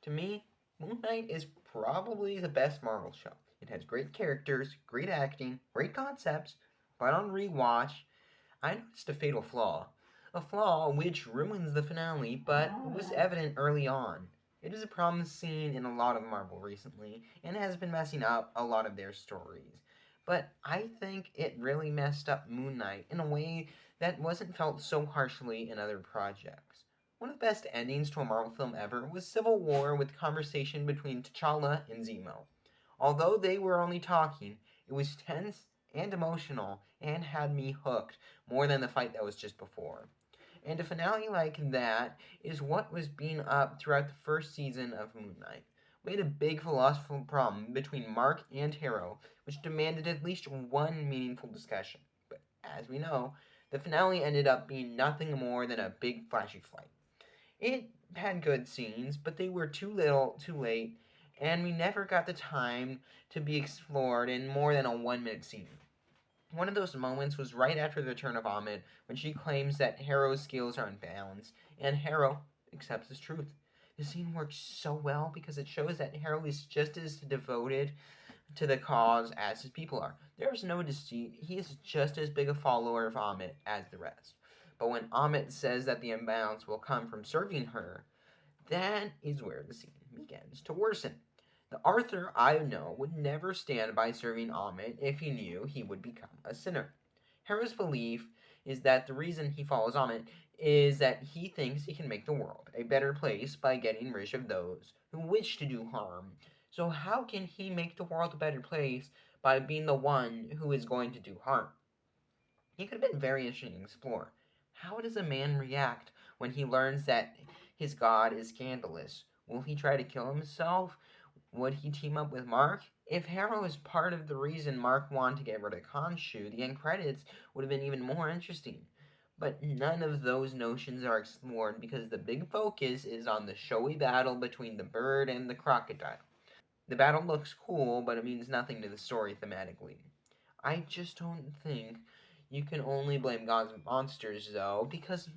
To me, Moon Knight is probably the best Marvel show. It has great characters, great acting, great concepts, but on rewatch, I noticed a fatal flaw. A flaw which ruins the finale, but was evident early on. It is a problem seen in a lot of Marvel recently, and has been messing up a lot of their stories. But I think it really messed up Moon Knight in a way that wasn't felt so harshly in other projects. One of the best endings to a Marvel film ever was Civil War with conversation between T'Challa and Zemo. Although they were only talking, it was tense and emotional and had me hooked more than the fight that was just before. And a finale like that is what was being up throughout the first season of Moon Knight. We had a big philosophical problem between Mark and Harrow, which demanded at least one meaningful discussion. But as we know, the finale ended up being nothing more than a big flashy fight. It had good scenes, but they were too little, too late, and we never got the time to be explored in more than a 1 minute scene. One of those moments was right after the return of Amit, when she claims that Harrow's skills are unbalanced, and Harrow accepts his truth. The scene works so well because it shows that Harrow is just as devoted to the cause as his people are. There is no deceit, he is just as big a follower of Amit as the rest. But when Amit says that the imbalance will come from serving her, that is where the scene begins to worsen. The Arthur I know would never stand by serving Amit if he knew he would become a sinner. Harrow's belief is that the reason he follows Amit is that he thinks he can make the world a better place by getting rid of those who wish to do harm. So, how can he make the world a better place by being the one who is going to do harm? He could have been very interesting to explore. How does a man react when he learns that his god is scandalous? Will he try to kill himself? Would he team up with Mark? If Harrow is part of the reason Mark wanted to get rid of Khonshu, the end credits would have been even more interesting. But none of those notions are explored because the big focus is on the showy battle between the bird and the crocodile. The battle looks cool, but it means nothing to the story thematically. I just don't think you can only blame Gods and Monsters, though, because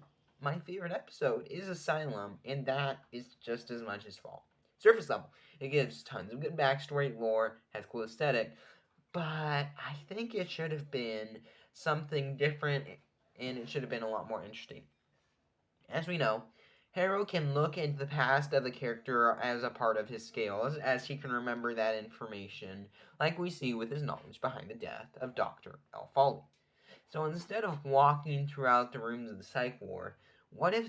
my favorite episode is Asylum, and that is just as much his fault. Surface level, it gives tons of good backstory, lore, has cool aesthetic, but I think it should have been something different, and it should have been a lot more interesting. As we know, Harrow can look into the past of the character as a part of his skills, as he can remember that information, like we see with his knowledge behind the death of Dr. El Fawley. So instead of walking throughout the rooms of the psych ward, what if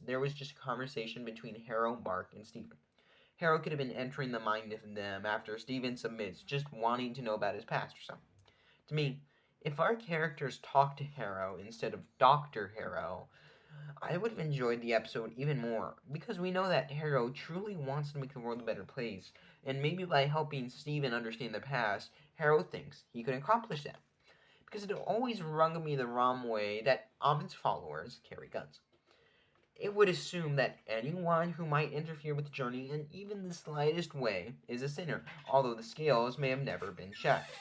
there was just a conversation between Harrow, Mark, and Stephen? Harrow could have been entering the mind of them after Stephen submits, just wanting to know about his past or something. To me, if our characters talked to Harrow instead of Dr. Harrow, I would have enjoyed the episode even more because we know that Harrow truly wants to make the world a better place, and maybe by helping Stephen understand the past, Harrow thinks he can accomplish that. Because it always rung me the wrong way that Amit's followers carry guns. It would assume that anyone who might interfere with the journey in even the slightest way is a sinner, although the scales may have never been checked.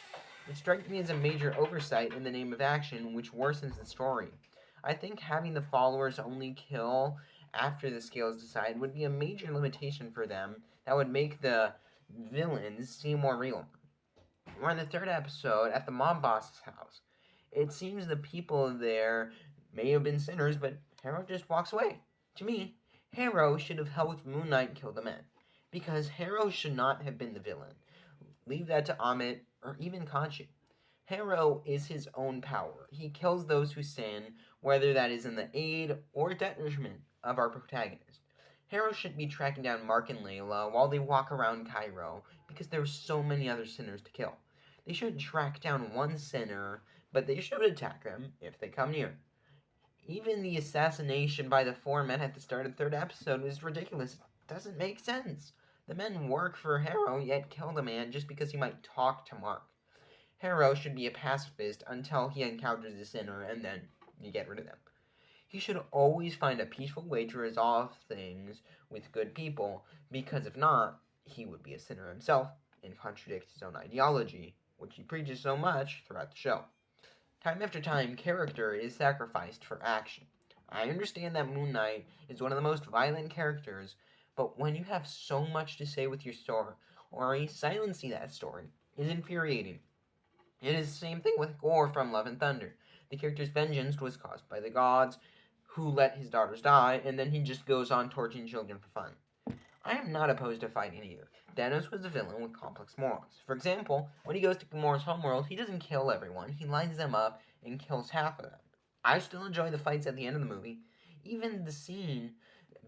It strikes me as a major oversight in the name of action, which worsens the story. I think having the followers only kill after the scales decide would be a major limitation for them that would make the villains seem more real. We're in the third episode at the mob boss's house. It seems the people there may have been sinners, but Harrow just walks away. To me, Harrow should have helped Moon Knight kill the men, because Harrow should not have been the villain. Leave that to Amit or even Khonshu. Harrow is his own power. He kills those who sin, whether that is in the aid or detriment of our protagonist. Harrow should be tracking down Mark and Layla while they walk around Cairo because there are so many other sinners to kill. They shouldn't track down one sinner, but they should attack them if they come near. Even the assassination by the four men at the start of the third episode is ridiculous. It doesn't make sense. The men work for Harrow, yet kill the man just because he might talk to Mark. Harrow should be a pacifist until he encounters the sinner, and then you get rid of them. He should always find a peaceful way to resolve things with good people, because if not, he would be a sinner himself and contradict his own ideology, which he preaches so much throughout the show. Time after time, character is sacrificed for action. I understand that Moon Knight is one of the most violent characters, But when you have so much to say with your story, silencing that story is infuriating. It is the same thing with Gore from Love and Thunder. The character's vengeance was caused by the gods who let his daughters die, and then he just goes on torturing children for fun. I am not opposed to fighting either. Dennis was a villain with complex morals. For example, when he goes to Gamora's homeworld, he doesn't kill everyone, he lines them up and kills half of them. I still enjoy the fights at the end of the movie, even the scene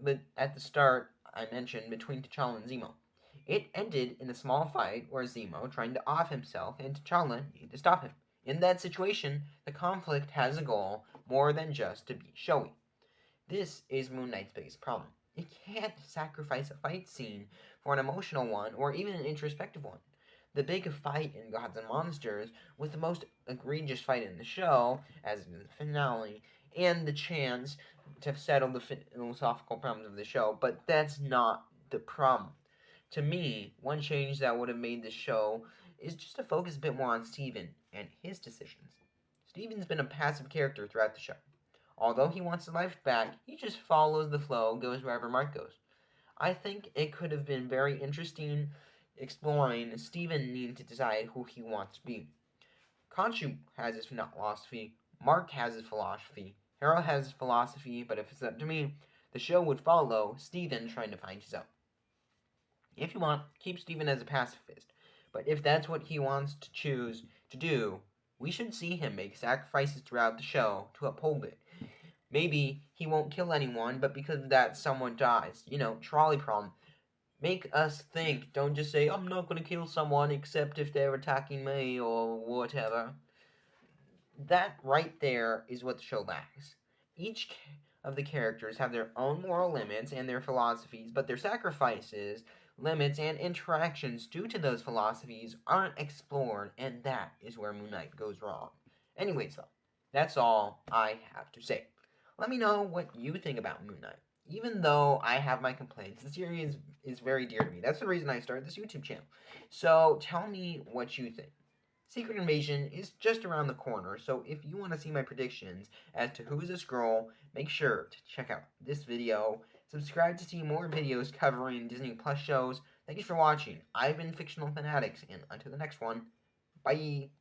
but at the start I mentioned between T'Challa and Zemo. It ended in a small fight where Zemo trying to off himself and T'Challa needed to stop him. In that situation, the conflict has a goal more than just to be showy. This is Moon Knight's biggest problem. It can't sacrifice a fight scene for an emotional one or even an introspective one. The big fight in Gods and Monsters was the most egregious fight in the show, as in the finale, and the chance to settle the philosophical problems of the show, but that's not the problem. To me, one change that would have made the show is just to focus a bit more on Steven and his decisions. Steven's been a passive character throughout the show. Although he wants his life back, he just follows the flow, goes wherever Mark goes. I think it could have been very interesting exploring Steven needing to decide who he wants to be. Khonshu has his philosophy, Mark has his philosophy, Harold has his philosophy, but if it's up to me, the show would follow Steven trying to find his own. If you want, keep Steven as a pacifist, but if that's what he wants to choose to do, we should see him make sacrifices throughout the show to uphold it. Maybe he won't kill anyone, but because of that, someone dies. Trolley problem. Make us think. Don't just say, I'm not going to kill someone except if they're attacking me or whatever. That right there is what the show lacks. Each of the characters have their own moral limits and their philosophies, but their sacrifices, limits, and interactions due to those philosophies aren't explored, and that is where Moon Knight goes wrong. Anyways, though, that's all I have to say. Let me know what you think about Moon Knight. Even though I have my complaints, the series is very dear to me. That's the reason I started this YouTube channel. So tell me what you think. Secret Invasion is just around the corner, so if you want to see my predictions as to who is a Skrull, make sure to check out this video. Subscribe to see more videos covering Disney Plus shows. Thank you for watching. I've been Fictional Fanatics, and until the next one, bye!